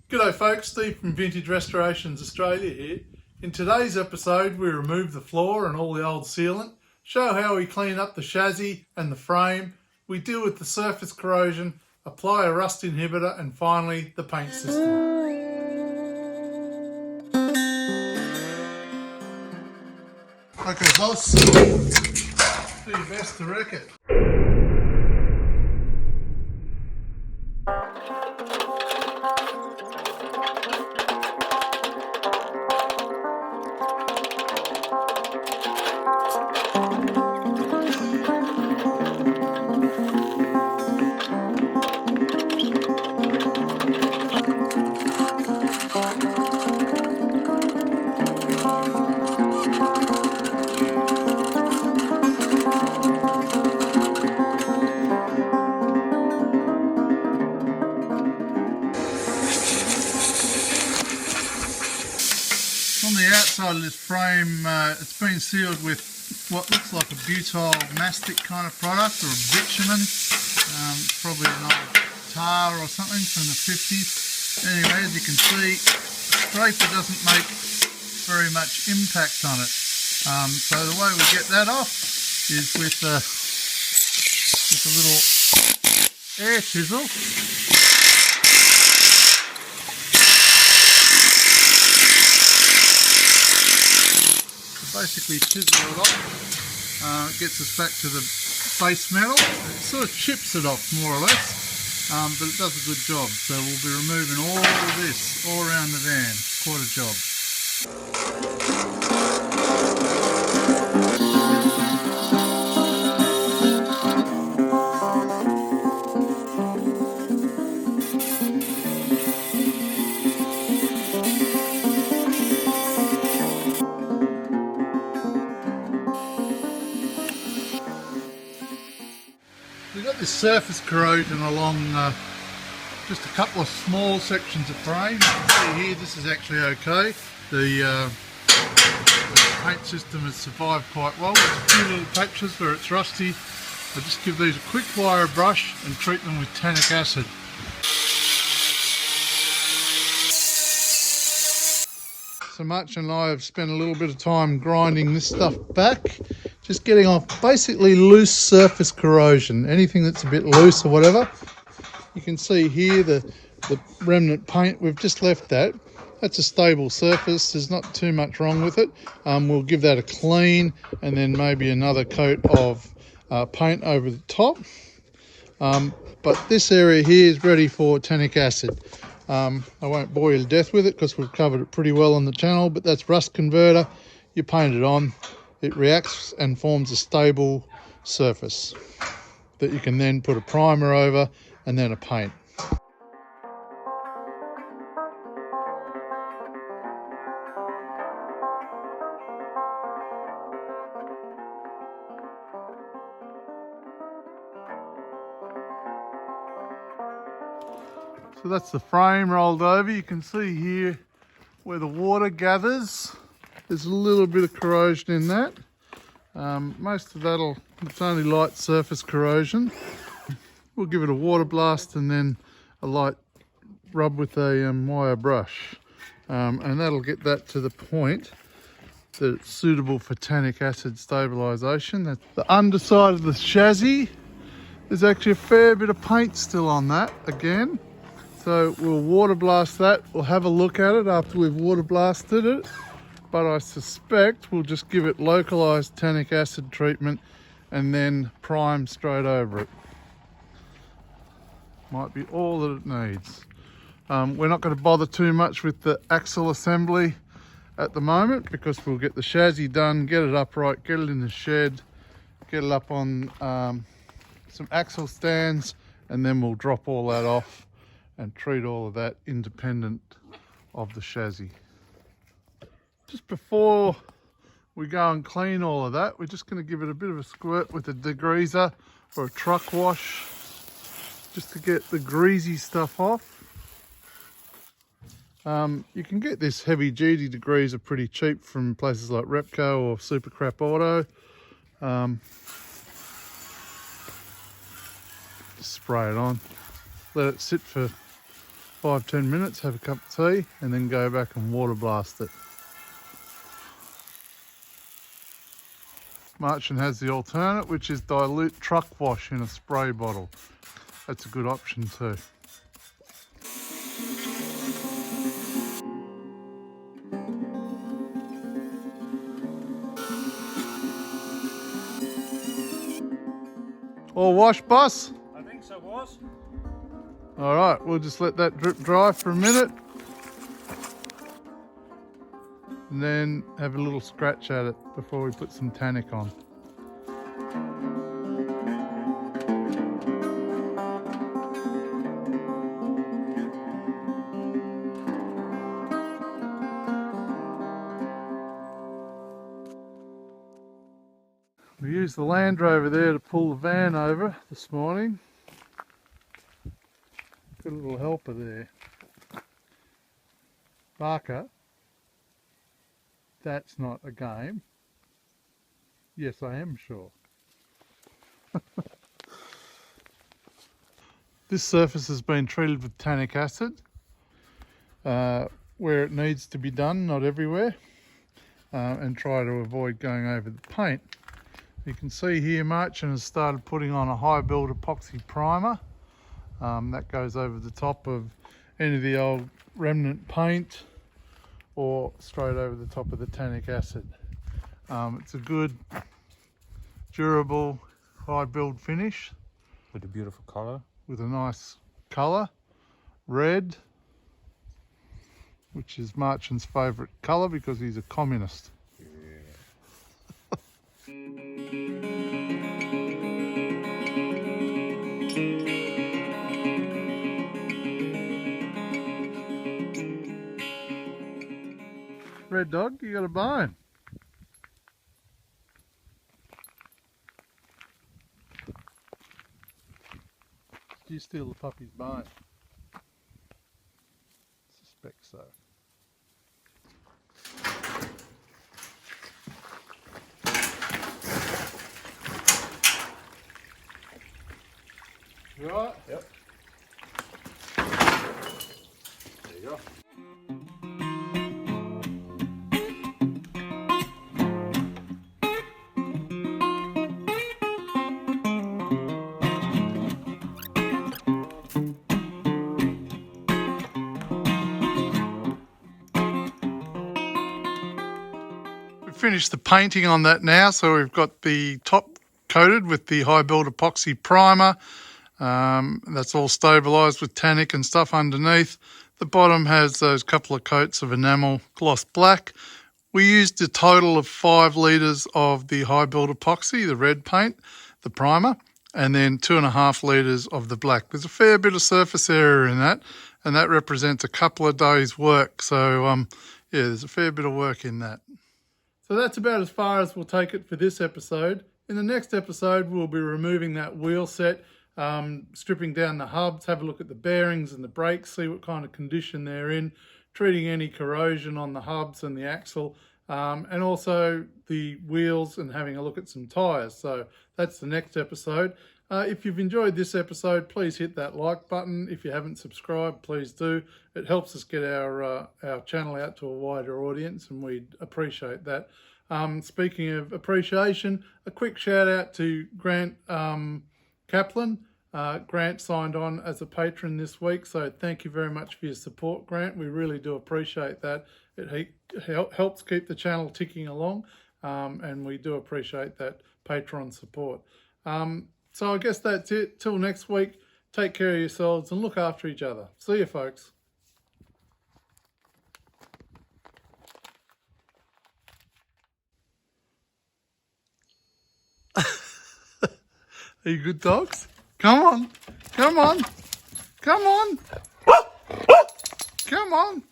G'day folks, Steve from Vintage Restorations Australia here. In today's episode we remove the floor and all the old sealant, show how we clean up the chassis and the frame, we deal with the surface corrosion, apply a rust inhibitor, and finally the paint system. Okay boss, do your best to wreck it. On the outside of this frame, it's been sealed with what looks like a butyl mastic kind of product, or a bitumen. Probably an old tar or something from the 50s. Anyway, as you can see, the scraper doesn't make very much impact on it. So the way we get that off is with a little air chisel. Basically chisel it off. It gets us back to the base metal. It sort of chips it off more or less, but it does a good job. So we'll be removing all of this all around the van. Quite a job. We've got this surface corrosion along just a couple of small sections of frame. You can see here this is actually okay. The paint system has survived quite well. There's a few little patches where it's rusty. I just give these a quick wire brush and treat them with tannic acid. So Marcin and I have spent a little bit of time grinding this stuff back. Just getting off basically loose surface corrosion, anything that's a bit loose or whatever. You can see here the remnant paint, we've just left that. That's a stable surface, there's not too much wrong with it. We'll give that a clean and then maybe another coat of paint over the top. But this area here is ready for tannic acid. I won't bore you to death with it because we've covered it pretty well on the channel, but that's rust converter. You paint it on. It reacts and forms a stable surface that you can then put a primer over and then a paint. So that's the frame rolled over. You can see here where the water gathers. There's a little bit of corrosion in that. Most of that'll, it's only light surface corrosion. We'll give it a water blast and then a light rub with a wire brush. And that'll get that to the point that it's suitable for tannic acid stabilisation. That's the underside of the chassis. There's actually a fair bit of paint still on that again. So we'll water blast that. We'll have a look at it after we've water blasted it. But I suspect we'll just give it localised tannic acid treatment and then prime straight over it. Might be all that it needs. We're not going to bother too much with the axle assembly at the moment because we'll get the chassis done, get it upright, get it in the shed, get it up on some axle stands, and then we'll drop all that off and treat all of that independent of the chassis. Just before we go and clean all of that, we're just going to give it a bit of a squirt with a degreaser or a truck wash just to get the greasy stuff off. You can get this heavy duty degreaser pretty cheap from places like Repco or Super Crap Auto. Just spray it on, let it sit for 5-10 minutes, have a cup of tea, and then go back and water blast it. Marcin has the alternate, which is dilute truck wash in a spray bottle. That's a good option too. All wash, boss? I think so, boss. All right, we'll just let that drip dry for a minute. And then have a little scratch at it before we put some tannic on. We used the Land Rover there to pull the van over this morning. Got a little helper there. Barker, that's not a game. Yes, I am sure. This surface has been treated with tannic acid where it needs to be done, not everywhere, and try to avoid going over the paint. You can see here Marcin has started putting on a high build epoxy primer. That goes over the top of any of the old remnant paint or straight over the top of the tannic acid. It's a good, durable, high build finish. With a beautiful colour. With a nice colour, red, which is Marcin's favourite colour because he's a communist. Red dog, you got a bone. Did you steal the puppy's bone? Suspect so. You alright? Yep. There you go. Finished the painting on that now, so we've got the top coated with the high build epoxy primer. That's all stabilised with tannic and stuff underneath. The bottom has those couple of coats of enamel gloss black. We used a total of 5 litres of the high build epoxy, the red paint, the primer, and then 2.5 litres of the black. There's a fair bit of surface area in that, and that represents a couple of days work. So yeah, there's a fair bit of work in that. So that's about as far as we'll take it for this episode. In the next episode, we'll be removing that wheel set, stripping down the hubs, have a look at the bearings and the brakes, see what kind of condition they're in, treating any corrosion on the hubs and the axle, and also the wheels, and having a look at some tyres. So that's the next episode. If you've enjoyed this episode, please hit that like button. If you haven't subscribed, please do. It helps us get our channel out to a wider audience, and we'd appreciate that. Speaking of appreciation, a quick shout out to Grant Kaplan. Grant signed on as a patron this week, so thank you very much for your support, Grant. We really do appreciate that. It helps keep the channel ticking along, and we do appreciate that Patreon support. So I guess that's it. Till next week, take care of yourselves and look after each other. See you, folks. Are you good dogs? Come on. Come on. Come on. Come on.